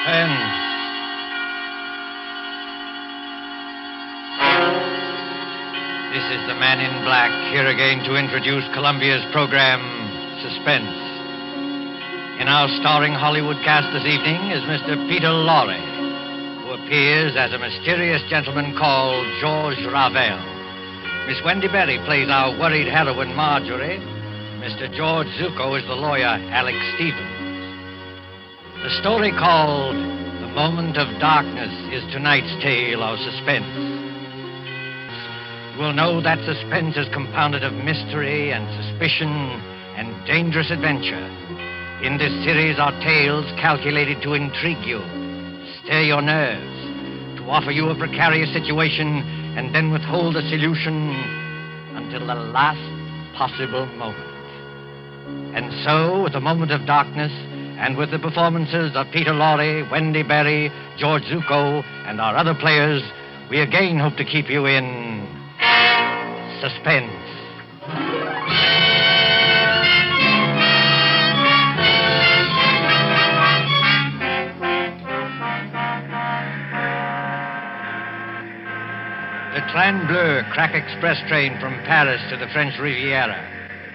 Suspense. This is the man in black, here again to introduce Columbia's program, Suspense. In our starring Hollywood cast this evening is Mr. Peter Lorre, who appears as a mysterious gentleman called George Ravel. Miss Wendy Berry plays our worried heroine, Marjorie. Mr. George Zuko is the lawyer, Alex Stevens. The story called The Moment of Darkness is tonight's tale of suspense. You will know that suspense is compounded of mystery and suspicion and dangerous adventure. In this series are tales calculated to intrigue you, stir your nerves, to offer you a precarious situation and then withhold a solution until the last possible moment. And so, with The Moment of Darkness, and with the performances of Peter Lorre, Wendy Berry, George Zuko, and our other players, we again hope to keep you in suspense. The Train Bleu crack express train from Paris to the French Riviera,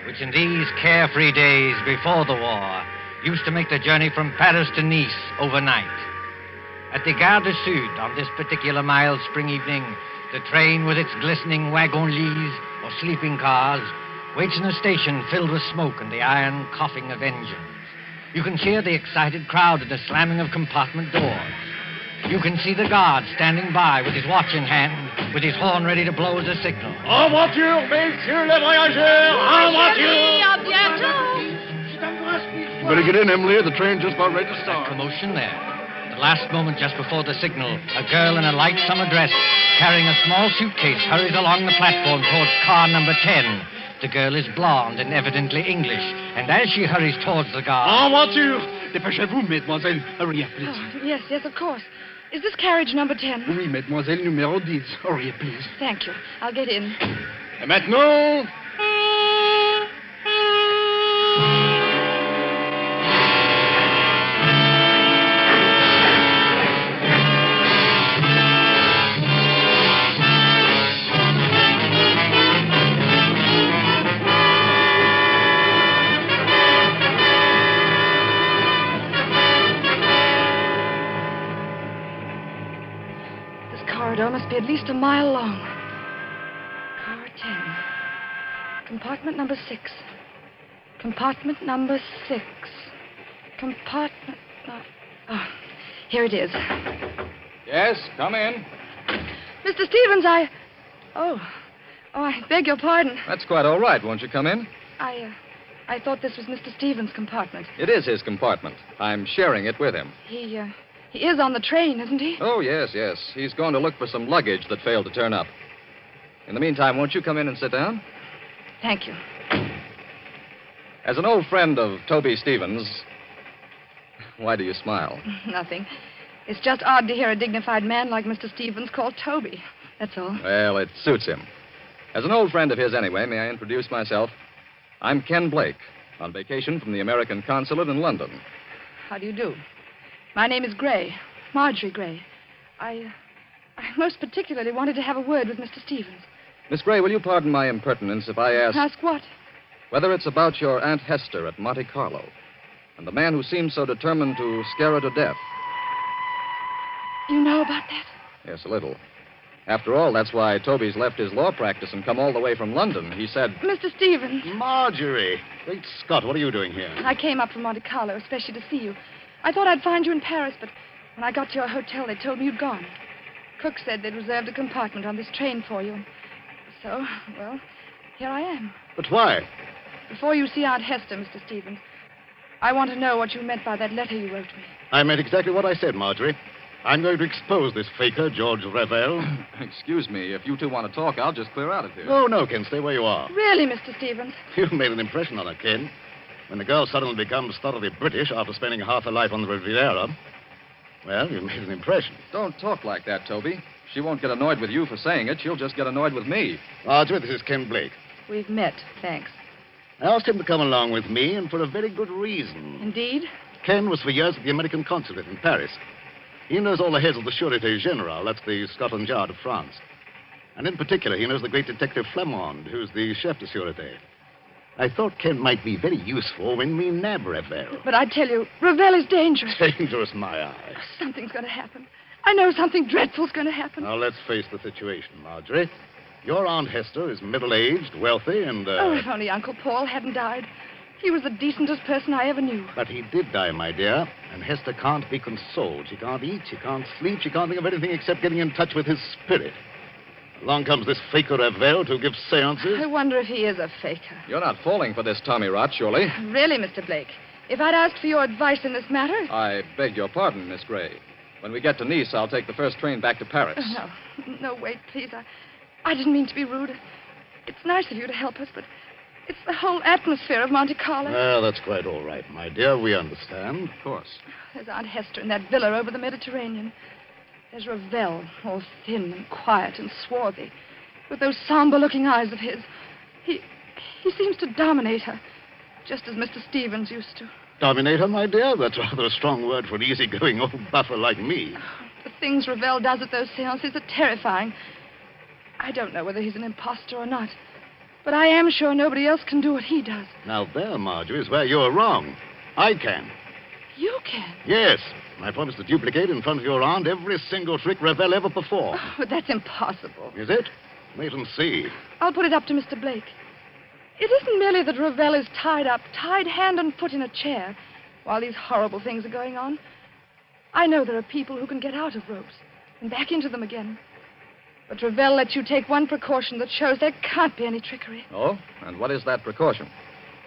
which in these carefree days before the war used to make the journey from Paris to Nice overnight. At the Gare du Sud, on this particular mild spring evening, the train with its glistening wagon-lits, or sleeping cars, waits in a station filled with smoke and the iron coughing of engines. You can hear the excited crowd and the slamming of compartment doors. You can see the guard standing by with his watch in hand, with his horn ready to blow as a signal. En voiture, messieurs les voyageurs! En voiture! À bientôt! Better get in, Emily. The train just about ready to start. Commotion there. At the last moment, just before the signal, a girl in a light summer dress, carrying a small suitcase, hurries along the platform towards car number 10. The girl is blonde and evidently English, and as she hurries towards the guard... En voiture! Dépêchez-vous, mademoiselle. Hurry up, please. Oh, yes, of course. Is this carriage number 10? Oui, mademoiselle, numéro 10. Hurry up, please. Thank you. I'll get in. Et maintenant... Must be at least a mile long. Car 10. Compartment number 6. Compartment number 6. Compartment... Oh, here it is. Yes, come in. Mr. Stevens, Oh, I beg your pardon. That's quite all right. Won't you come in? I thought this was Mr. Stevens' compartment. It is his compartment. I'm sharing it with him. He is on the train, isn't he? Oh, yes. He's going to look for some luggage that failed to turn up. In the meantime, won't you come in and sit down? Thank you. As an old friend of Toby Stevens... Why do you smile? Nothing. It's just odd to hear a dignified man like Mr. Stevens called Toby. That's all. Well, it suits him. As an old friend of his anyway, may I introduce myself? I'm Ken Blake, on vacation from the American consulate in London. How do you do? My name is Gray, Marjorie Gray. I most particularly wanted to have a word with Mr. Stevens. Miss Gray, will you pardon my impertinence if I ask... Ask what? Whether it's about your Aunt Hester at Monte Carlo and the man who seemed so determined to scare her to death. You know about that? Yes, a little. After all, that's why Toby's left his law practice and come all the way from London. He said... Mr. Stevens. Marjorie. Great Scott, what are you doing here? I came up from Monte Carlo, especially to see you. I thought I'd find you in Paris, but when I got to your hotel, they told me you'd gone. Cook said they'd reserved a compartment on this train for you. So, well, here I am. But why? Before you see Aunt Hester, Mr. Stevens, I want to know what you meant by that letter you wrote me. I meant exactly what I said, Marjorie. I'm going to expose this faker, George Ravel. Excuse me, if you two want to talk, I'll just clear out of here. Oh, no, Ken, stay where you are. Really, Mr. Stevens? You've made an impression on her, Ken. When the girl suddenly becomes thoroughly British after spending half her life on the Riviera, well, you've made an impression. Don't talk like that, Toby. She won't get annoyed with you for saying it. She'll just get annoyed with me. Marjorie, this is Ken Blake. We've met, thanks. I asked him to come along with me, and for a very good reason. Indeed? Ken was for years at the American consulate in Paris. He knows all the heads of the Sûreté Générale. That's the Scotland Yard of France. And in particular, he knows the great detective Flamand, who's the chef de sûreté. I thought Ken might be very useful when we nab Ravel. But I tell you, Ravel is dangerous. Dangerous, my eye. Something's going to happen. I know something dreadful's going to happen. Now, let's face the situation, Marjorie. Your Aunt Hester is middle-aged, wealthy, and, Oh, if only Uncle Paul hadn't died. He was the decentest person I ever knew. But he did die, my dear, and Hester can't be consoled. She can't eat, she can't sleep, she can't think of anything except getting in touch with his spirit. Along comes this faker Ravel to give seances. I wonder if he is a faker. You're not falling for this Tommy rot, surely? Really, Mr. Blake, if I'd asked for your advice in this matter... I beg your pardon, Miss Gray. When we get to Nice, I'll take the first train back to Paris. No, wait, please. I didn't mean to be rude. It's nice of you to help us, but it's the whole atmosphere of Monte Carlo. Well, that's quite all right, my dear. We understand. Of course. There's Aunt Hester in that villa over the Mediterranean. There's Ravel, all thin and quiet and swarthy, with those somber-looking eyes of his. He seems to dominate her, just as Mr. Stevens used to. Dominate her, my dear? That's rather a strong word for an easygoing old buffer like me. The things Ravel does at those seances are terrifying. I don't know whether he's an imposter or not, but I am sure nobody else can do what he does. Now, there, Marjorie, is where you're wrong. I can. You can? Yes. I promise to duplicate in front of your aunt every single trick Ravel ever performed. Oh, but that's impossible. Is it? Wait and see. I'll put it up to Mr. Blake. It isn't merely that Ravel is tied up, tied hand and foot in a chair, while these horrible things are going on. I know there are people who can get out of ropes and back into them again. But Ravel lets you take one precaution that shows there can't be any trickery. Oh? And what is that precaution?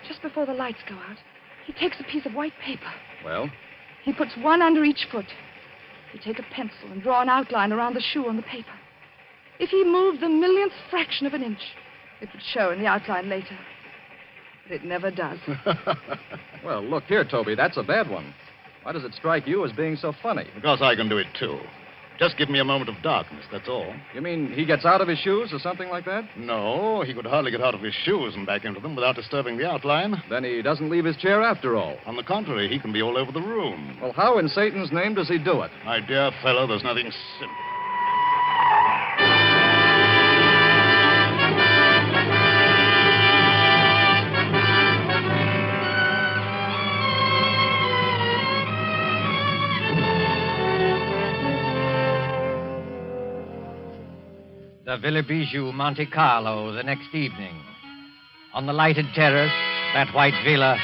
Just before the lights go out, he takes a piece of white paper. Well? He puts one under each foot. You take a pencil and draw an outline around the shoe on the paper. If he moved the millionth fraction of an inch, it would show in the outline later. But it never does. Well, look here, Toby. That's a bad one. Why does it strike you as being so funny? Because I can do it, too. Just give me a moment of darkness, that's all. You mean he gets out of his shoes or something like that? No, he could hardly get out of his shoes and back into them without disturbing the outline. Then he doesn't leave his chair after all. On the contrary, he can be all over the room. Well, how in Satan's name does he do it? My dear fellow, there's nothing simple. The Villa Bijou, Monte Carlo, the next evening. On the lighted terrace, that white villa,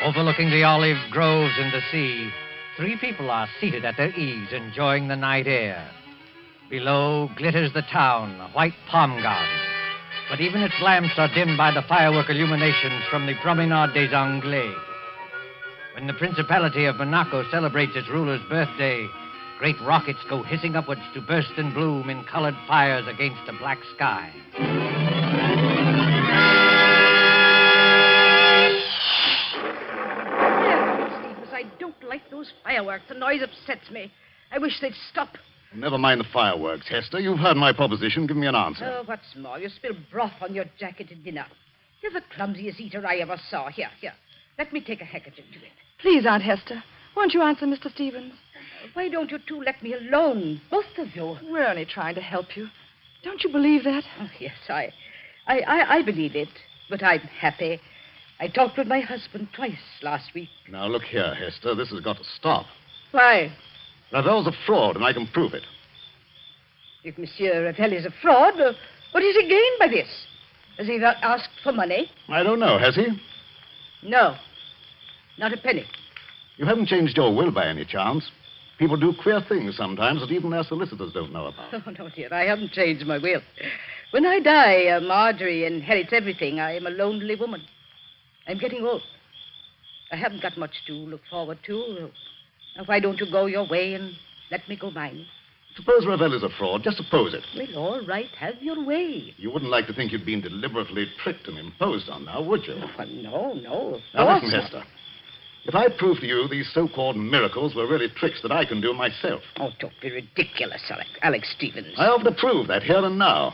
overlooking the olive groves and the sea, three people are seated at their ease, enjoying the night air. Below glitters the town, a white palm garden. But even its lamps are dimmed by the firework illuminations from the Promenade des Anglais. When the Principality of Monaco celebrates its ruler's birthday, great rockets go hissing upwards to burst and bloom in colored fires against a black sky. Stevens, I don't like those fireworks. The noise upsets me. I wish they'd stop. Never mind the fireworks, Hester. You've heard my proposition. Give me an answer. Oh, what's more, you spilled broth on your jacket at dinner. You're the clumsiest eater I ever saw. Here. Let me take a handkerchief to it. Please, Aunt Hester, won't you answer Mr. Stevens? Why don't you two let me alone, both of you? We're only trying to help you. Don't you believe that? Oh, yes, I believe it, but I'm happy. I talked with my husband twice last week. Now, look here, Hester. This has got to stop. Why? Ravel's a fraud, and I can prove it. If Monsieur Ravel is a fraud, what has he gained by this? Has he asked for money? I don't know, has he? No, not a penny. You haven't changed your will by any chance. People do queer things sometimes that even their solicitors don't know about. Oh, no, dear, I haven't changed my will. When I die, Marjorie inherits everything. I am a lonely woman. I'm getting old. I haven't got much to look forward to. Now, why don't you go your way and let me go mine? Suppose Ravel is a fraud. Just suppose it. Well, all right, have your way. You wouldn't like to think you'd been deliberately tricked and imposed on now, would you? Oh, no. Now, listen, Hester. If I prove to you these so-called miracles were really tricks that I can do myself. Oh, don't be ridiculous, Alex Stevens. I offer to prove that here and now.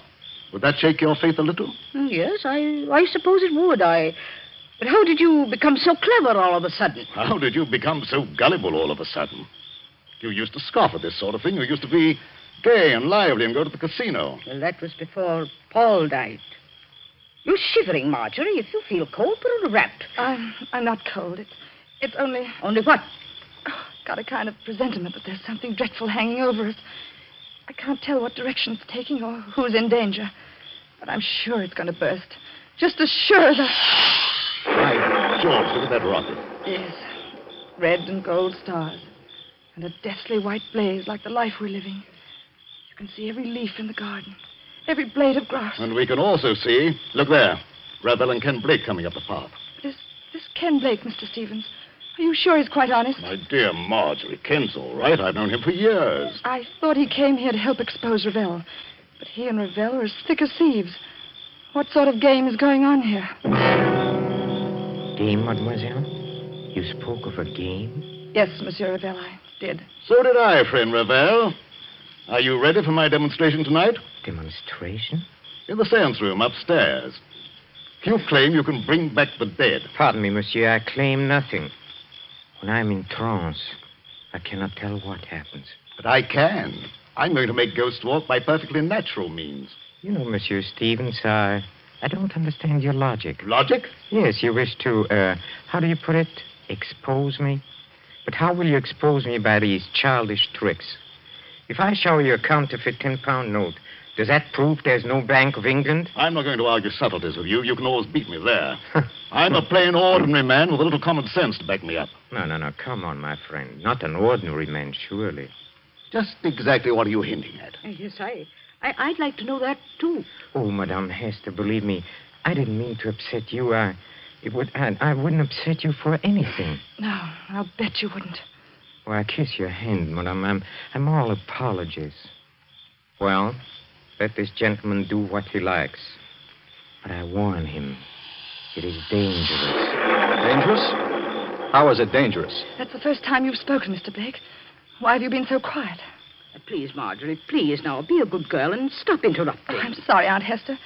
Would that shake your faith a little? Yes, I suppose it would. But how did you become so clever all of a sudden? How did you become so gullible all of a sudden? You used to scoff at this sort of thing. You used to be gay and lively and go to the casino. Well, that was before Paul died. You're shivering, Marjorie. If you feel cold, put on a wrap. I'm not cold. It's only... Only what? Oh, got a kind of presentiment that there's something dreadful hanging over us. I can't tell what direction it's taking or who's in danger. But I'm sure it's going to burst. Just as sure as By George, look at that rocket. Yes. Red and gold stars. And a deathly white blaze like the life we're living. You can see every leaf in the garden. Every blade of grass. And we can also see, look there, Ravel and Ken Blake coming up the path. This Ken Blake, Mr. Stevens. Are you sure he's quite honest? My dear Marjorie, Ken's all right. I've known him for years. I thought he came here to help expose Ravel. But he and Ravel are as thick as thieves. What sort of game is going on here? Game, mademoiselle? You spoke of a game? Yes, Monsieur Ravel, I did. So did I, friend Ravel. Are you ready for my demonstration tonight? Demonstration? In the seance room upstairs. You claim you can bring back the dead. Pardon me, monsieur, I claim nothing. When I'm in trance, I cannot tell what happens. But I can. I'm going to make ghosts walk by perfectly natural means. You know, Monsieur Stevens, I don't understand your logic. Logic? Yes, you wish to, how do you put it? Expose me? But how will you expose me by these childish tricks? If I show you a counterfeit 10-pound note, does that prove there's no Bank of England? I'm not going to argue subtleties with you. You can always beat me there. I'm a plain, ordinary man with a little common sense to back me up. No. Come on, my friend. Not an ordinary man, surely. Just exactly what are you hinting at? Yes, I'd like to know that, too. Oh, Madame Hester, believe me, I didn't mean to upset you. I wouldn't upset you for anything. No, I'll bet you wouldn't. Well, I kiss your hand, madame. I'm all apologies. Well, let this gentleman do what he likes. But I warn him, it is dangerous. Dangerous? How is it dangerous? That's the first time you've spoken, Mr. Blake. Why have you been so quiet? Please, Marjorie, please now, be a good girl and stop interrupting. Oh, I'm sorry, Aunt Hester.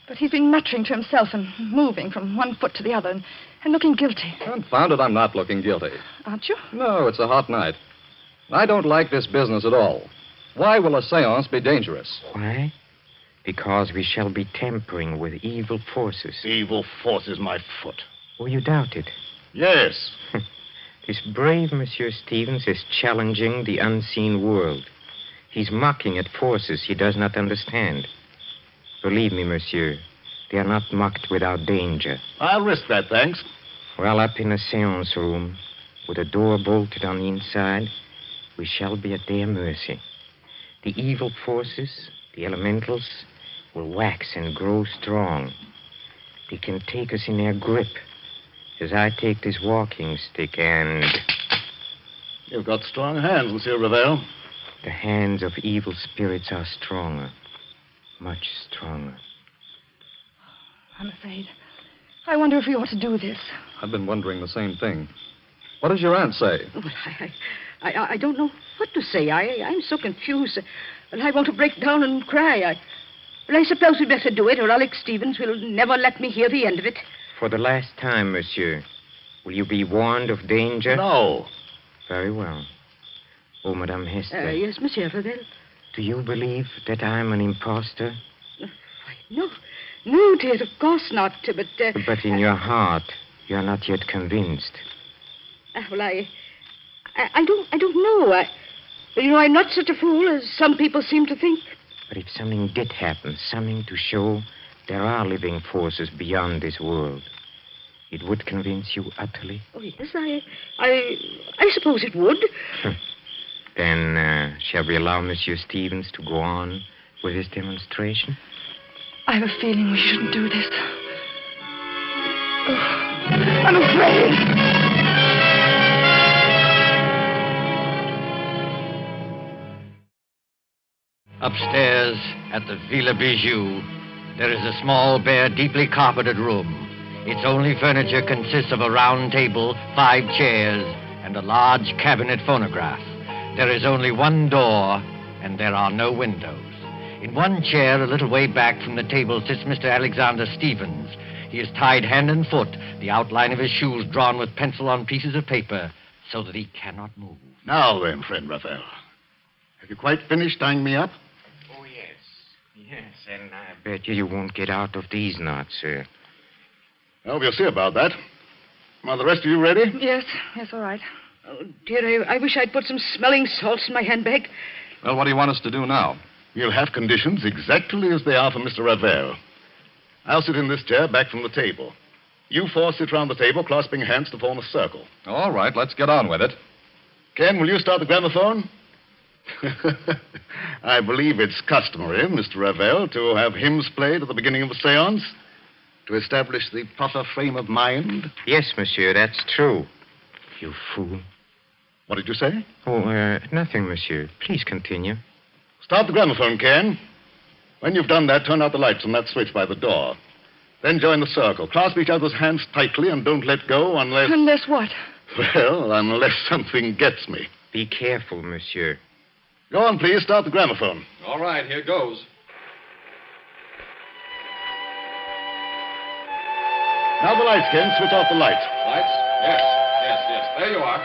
But he's been muttering to himself and moving from one foot to the other and looking guilty. Confound it, I'm not looking guilty. Aren't you? No, it's a hot night. I don't like this business at all. Why will a seance be dangerous? Why? Because we shall be tampering with evil forces. Evil forces, my foot. Oh, you doubt it? Yes. This brave Monsieur Stevens is challenging the unseen world. He's mocking at forces he does not understand. Believe me, monsieur, they are not mocked without danger. I'll risk that, thanks. Well, up in a seance room, with a door bolted on the inside, we shall be at their mercy. The evil forces, the elementals, will wax and grow strong. They can take us in their grip, as I take this walking stick and... You've got strong hands, Monsieur Ravel. The hands of evil spirits are stronger. Much stronger. I'm afraid. I wonder if we ought to do this. I've been wondering the same thing. What does your aunt say? Well, I don't know what to say. I'm so confused. Well, I want to break down and cry. I suppose we'd better do it, or Alex Stevens will never let me hear the end of it. For the last time, monsieur, will you be warned of danger? No. Very well. Oh, Madame Hester. Yes, Monsieur Ravel. Do you believe that I'm an impostor? No, dear, of course not. But But in your heart, you are not yet convinced. Well, I don't know. I'm not such a fool as some people seem to think. But if something did happen, something to show there are living forces beyond this world, it would convince you utterly? Oh, yes, I suppose it would. Then, shall we allow Monsieur Stevens to go on with his demonstration? I have a feeling we shouldn't do this. Oh, I'm afraid. Upstairs at the Villa Bijou, there is a small, bare, deeply carpeted room. Its only furniture consists of a round table, 5 chairs, and a large cabinet phonograph. There is only one door, and there are no windows. In one chair, a little way back from the table, sits Mr. Alexander Stevens. He is tied hand and foot, the outline of his shoes drawn with pencil on pieces of paper, so that he cannot move. Now then, friend Raphael. Have you quite finished tying me up? Oh, yes. Yes, and I bet you won't get out of these knots, sir. Well, we'll see about that. Are the rest of you ready? Yes, all right. Oh, dear, I wish I'd put some smelling salts in my handbag. Well, what do you want us to do now? We'll have conditions exactly as they are for Mr. Ravel. I'll sit in this chair back from the table. You four sit round the table, clasping hands to form a circle. All right, let's get on with it. Ken, will you start the gramophone? I believe it's customary, Mr. Ravel, to have hymns played at the beginning of a seance to establish the proper frame of mind. Yes, monsieur, that's true. You fool. What did you say? Oh, nothing, monsieur. Please continue. Start the gramophone, Ken. When you've done that, turn out the lights on that switch by the door. Then join the circle. Clasp each other's hands tightly and don't let go unless... Unless what? Well, unless something gets me. Be careful, monsieur. Go on, please. Start the gramophone. All right, here goes. Now the lights, Ken. Switch off the lights. Lights? Yes. There you are.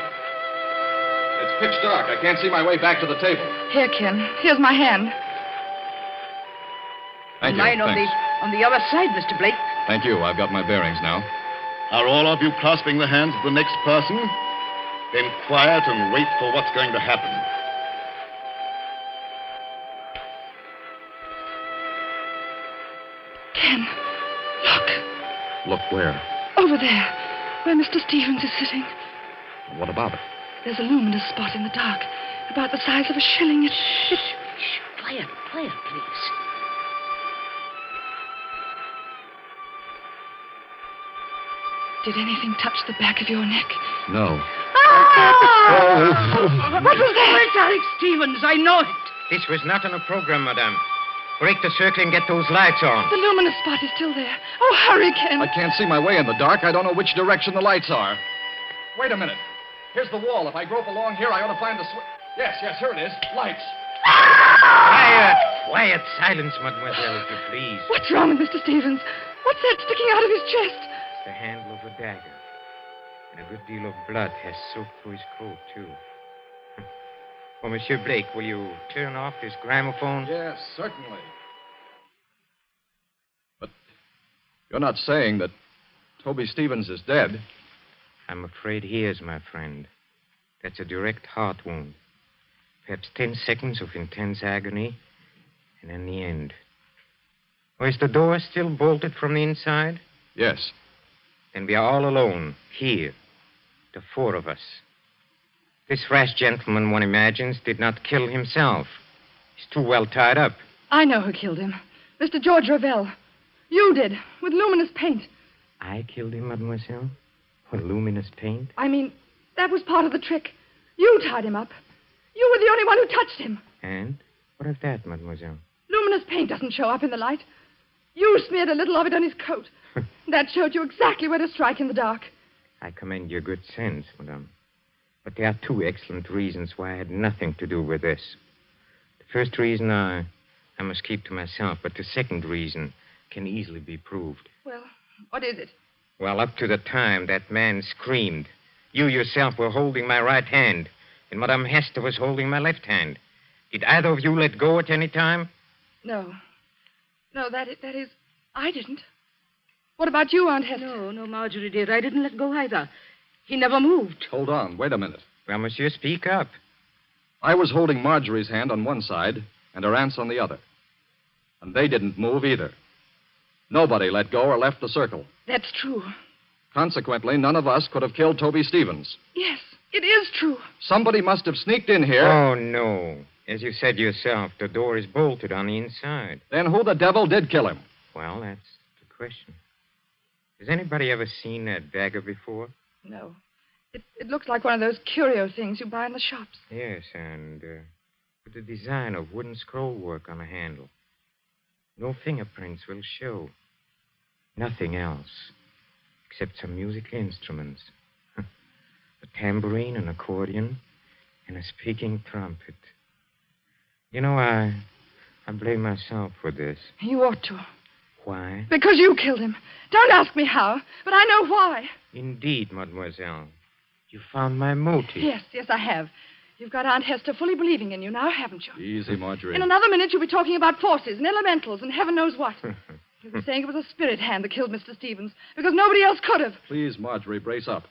It's pitch dark. I can't see my way back to the table. Here, Ken. Here's my hand. Thank you. Mine Thanks. on the other side, Mr. Blake. Thank you. I've got my bearings now. Are all of you clasping the hands of the next person? Then quiet and wait for what's going to happen. Ken, look. Look where? Over there, where Mr. Stevens is sitting. What about it? There's a luminous spot in the dark, about the size of a shilling. It's... Shh, quiet, please. Did anything touch the back of your neck? No. What was that? It's Alex Stevens. I know it. This was not on a program, madame. Break the circle and get those lights on. The luminous spot is still there. Oh, hurry, Ken. I can't see my way in the dark. I don't know which direction the lights are. Wait a minute. Here's the wall. If I grope along here, I ought to find the switch. Yes, here it is. Lights. Quiet. Silence, mademoiselle, if you please. What's wrong with Mr. Stevens? What's that sticking out of his chest? It's the handle of a dagger. And a good deal of blood has soaked through his coat, too. Oh, Monsieur Blake, will you turn off this gramophone? Yes, certainly. But you're not saying that Toby Stevens is dead? I'm afraid he is, my friend. That's a direct heart wound. Perhaps 10 seconds of intense agony, and then the end. Oh, is the door still bolted from the inside? Yes. Then we are all alone, here. The 4 of us. This rash gentleman, one imagines, did not kill himself. He's too well tied up. I know who killed him. Mr. George Ravel. You did, with luminous paint. I killed him, mademoiselle? With luminous paint? I mean, that was part of the trick. You tied him up. You were the only one who touched him. And? What of that, mademoiselle? Luminous paint doesn't show up in the light. You smeared a little of it on his coat. That showed you exactly where to strike in the dark. I commend your good sense, madame. But there are 2 excellent reasons why I had nothing to do with this. The first reason I must keep to myself, but the second reason can easily be proved. Well, what is it? Well, up to the time that man screamed, you yourself were holding my right hand, and Madame Hester was holding my left hand. Did either of you let go at any time? No. No, that is, I didn't. What about you, Aunt Hester? No, Marjorie, dear. I didn't let go either. He never moved. Hold on. Wait a minute. Well, monsieur, speak up. I was holding Marjorie's hand on one side and her aunt's on the other. And they didn't move either. Nobody let go or left the circle. That's true. Consequently, none of us could have killed Toby Stevens. Yes, it is true. Somebody must have sneaked in here. Oh, no. As you said yourself, the door is bolted on the inside. Then who the devil did kill him? Well, that's the question. Has anybody ever seen that dagger before? No. It looks like one of those curio things you buy in the shops. Yes, and with the design of wooden scroll work on the handle. No fingerprints will show. Nothing else, except some musical instruments. A tambourine, an accordion, and a speaking trumpet. You know, I blame myself for this. You ought to. Why? Because you killed him. Don't ask me how, but I know why. Indeed, mademoiselle. You found my motive. Yes, I have. You've got Aunt Hester fully believing in you now, haven't you? Easy, Marjorie. In another minute, you'll be talking about forces and elementals and heaven knows what. You'll be saying it was a spirit hand that killed Mr. Stevens because nobody else could have. Please, Marjorie, brace up.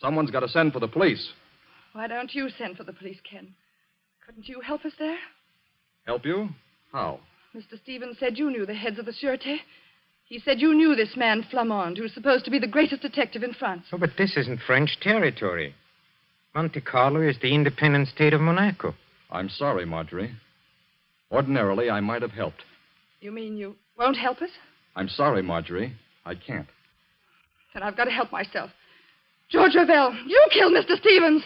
Someone's got to send for the police. Why don't you send for the police, Ken? Couldn't you help us there? Help you? How? Mr. Stevens said you knew the heads of the Sûreté. He said you knew this man, Flamand, who's supposed to be the greatest detective in France. Oh, but this isn't French territory. Monte Carlo is the independent state of Monaco. I'm sorry, Marjorie. Ordinarily, I might have helped. You mean you won't help us? I'm sorry, Marjorie. I can't. Then I've got to help myself. George Ravel, you killed Mr. Stevens.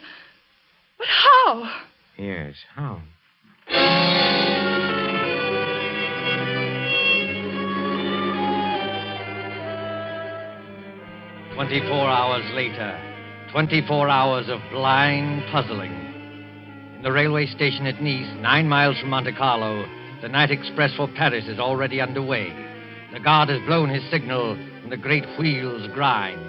But how? Yes, how? 24 hours later, 24 hours of blind puzzling. In the railway station at Nice, 9 miles from Monte Carlo, the night express for Paris is already underway. The guard has blown his signal, and the great wheels grind.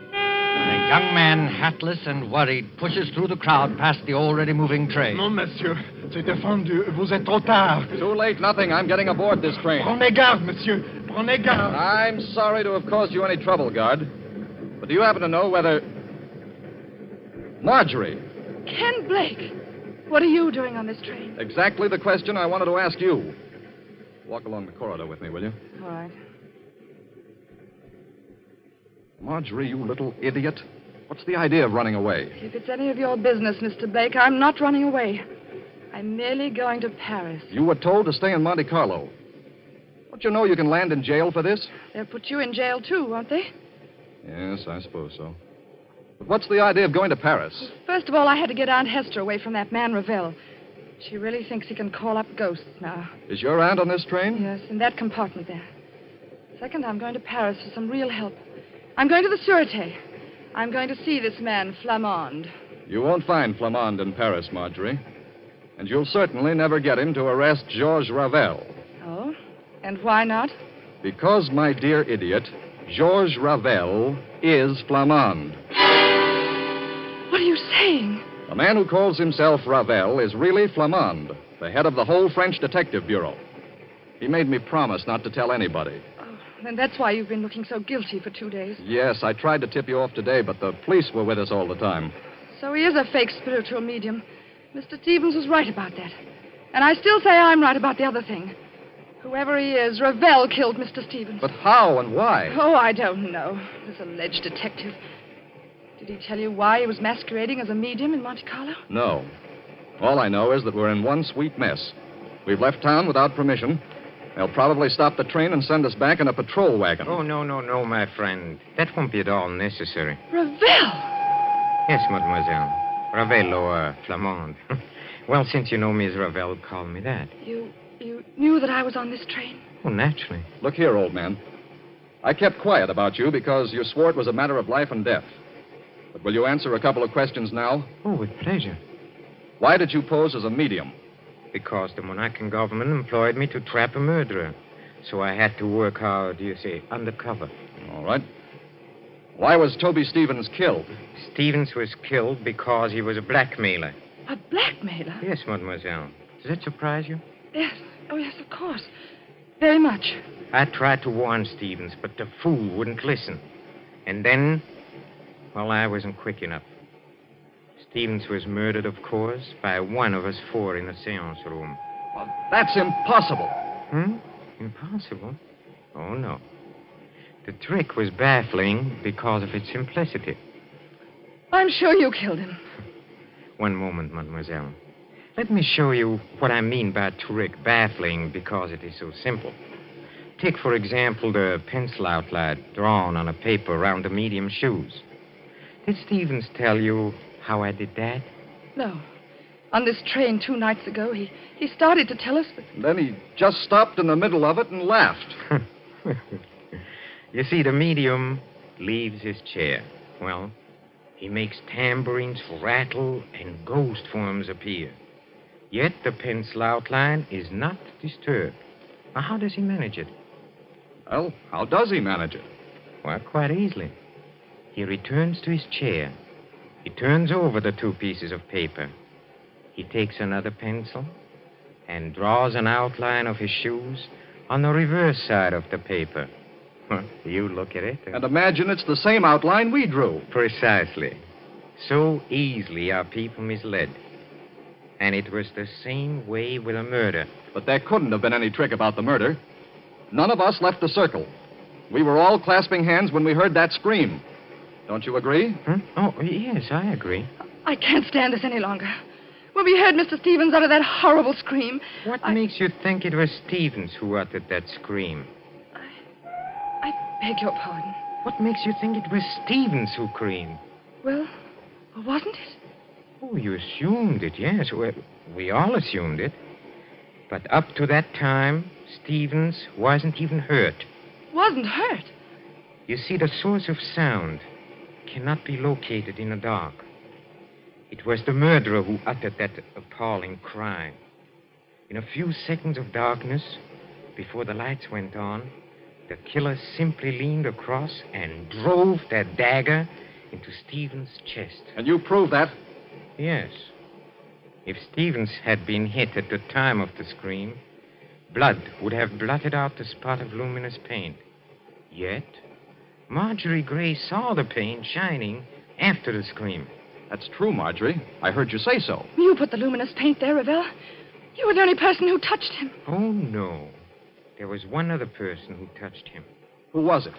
A young man, hatless and worried, pushes through the crowd past the already moving train. Non, monsieur. C'est défendu. Vous êtes trop tard. Too late, nothing. I'm getting aboard this train. Prenez garde, monsieur. Prenez garde. I'm sorry to have caused you any trouble, guard. But do you happen to know whether... Marjorie, Ken Blake, what are you doing on this train? exactly the question I wanted to ask you. Walk along the corridor with me, will you? All right. Marjorie, you little idiot. What's the idea of running away? If it's any of your business, Mr. Blake, I'm not running away. I'm merely going to Paris. You were told to stay in Monte Carlo. Don't you know you can land in jail for this? They'll put you in jail, too, won't they? Yes, I suppose so. But what's the idea of going to Paris? First of all, I had to get Aunt Hester away from that man, Ravel. She really thinks he can call up ghosts now. Is your aunt on this train? Yes, in that compartment there. Second, I'm going to Paris for some real help. I'm going to the Sûreté. I'm going to see this man, Flamand. You won't find Flamand in Paris, Marjorie. And you'll certainly never get him to arrest Georges Ravel. Oh? And why not? Because, my dear idiot, Georges Ravel is Flamand. What are you saying? The man who calls himself Ravel is really Flamand, the head of the whole French Detective Bureau. He made me promise not to tell anybody. Oh, then that's why you've been looking so guilty for 2 days. Yes, I tried to tip you off today, but the police were with us all the time. So he is a fake spiritual medium. Mr. Stevens was right about that. And I still say I'm right about the other thing. Whoever he is, Ravel killed Mr. Stevens. But how and why? Oh, I don't know. This alleged detective. Did he tell you why he was masquerading as a medium in Monte Carlo? No. All I know is that we're in one sweet mess. We've left town without permission. They'll probably stop the train and send us back in a patrol wagon. Oh, no, my friend. That won't be at all necessary. Ravel! Yes, mademoiselle. Ravel or Flamand. Well, since you know me as Ravel, call me that. You knew that I was on this train? Oh, naturally. Look here, old man. I kept quiet about you because you swore it was a matter of life and death. But will you answer a couple of questions now? Oh, with pleasure. Why did you pose as a medium? Because the Monacan government employed me to trap a murderer. So I had to work, how do you say, undercover. All right. Why was Toby Stevens killed? Stevens was killed because he was a blackmailer. A blackmailer? Yes, mademoiselle. Does that surprise you? Yes. Oh, yes, of course. Very much. I tried to warn Stevens, but the fool wouldn't listen. And then, well, I wasn't quick enough. Stevens was murdered, of course, by one of us 4 in the seance room. Well, that's impossible. Impossible? Oh, no. The trick was baffling because of its simplicity. I'm sure you killed him. One moment, mademoiselle. Let me show you what I mean by trick, baffling because it is so simple. Take, for example, the pencil outline drawn on a paper around the medium shoes. Did Stevens tell you how I did that? No. On this train 2 nights ago, he started to tell us, but... Then he just stopped in the middle of it and laughed. You see, the medium leaves his chair. Well, he makes tambourines rattle and ghost forms appear. Yet the pencil outline is not disturbed. Now, how does he manage it? Well, how does he manage it? Well, quite easily. He returns to his chair, He turns over the 2 pieces of paper. He takes another pencil and draws an outline of his shoes on the reverse side of the paper. You look at it. And imagine it's the same outline we drew. Precisely. So easily are people misled. And it was the same way with a murder. But there couldn't have been any trick about the murder. None of us left the circle. We were all clasping hands when we heard that scream. Don't you agree? Oh, yes, I agree. I can't stand this any longer. When we heard Mr. Stevens utter that horrible scream... What makes you think it was Stevens who uttered that scream? I beg your pardon. What makes you think it was Stevens who screamed? Well, wasn't it? Oh, you assumed it, yes. Well, we all assumed it. But up to that time, Stevens wasn't even hurt. Wasn't hurt? You see, the source of sound cannot be located in the dark. It was the murderer who uttered that appalling cry. In a few seconds of darkness, before the lights went on, the killer simply leaned across and drove that dagger into Stevens' chest. And you prove that? Yes. If Stevens had been hit at the time of the scream, blood would have blotted out the spot of luminous paint. Yet, Marjorie Gray saw the paint shining after the scream. That's true, Marjorie. I heard you say so. You put the luminous paint there, Ravel. You were the only person who touched him. Oh, no. There was one other person who touched him. Who was it?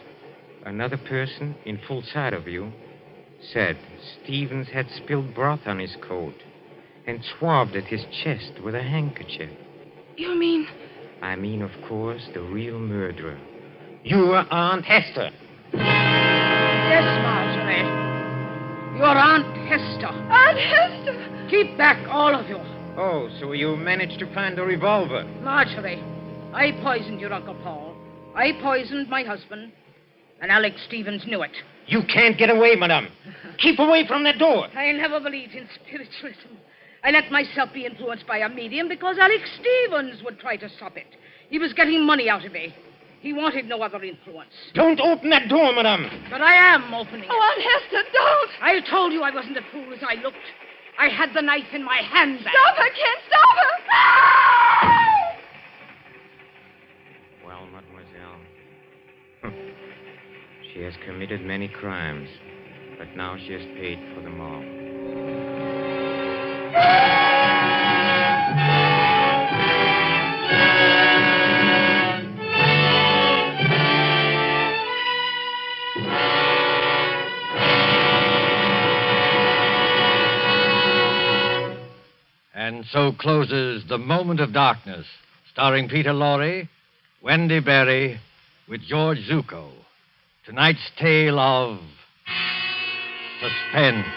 Another person, in full sight of you, said Stevens had spilled broth on his coat and swabbed at his chest with a handkerchief. You mean... I mean, of course, the real murderer. Your Aunt Hester. Yes, Marjorie. Your Aunt Hester. Aunt Hester! Keep back, all of you. Oh, so you managed to find the revolver? Marjorie, I poisoned your Uncle Paul. I poisoned my husband. And Alex Stevens knew it. You can't get away, madame. Keep away from that door. I never believed in spiritualism. I let myself be influenced by a medium because Alex Stevens would try to stop it. He was getting money out of me. He wanted no other influence. Don't open that door, madame. But I am opening it. Oh, Aunt Hester, don't! I told you I wasn't as fool as I looked. I had the knife in my hand. Stop her, Ken! Stop her! Well, mademoiselle, she has committed many crimes, but now she has paid for them all. And so closes The Moment of Darkness, starring Peter Lorre, Wendy Berry, with George Zucco. Tonight's tale of Suspense.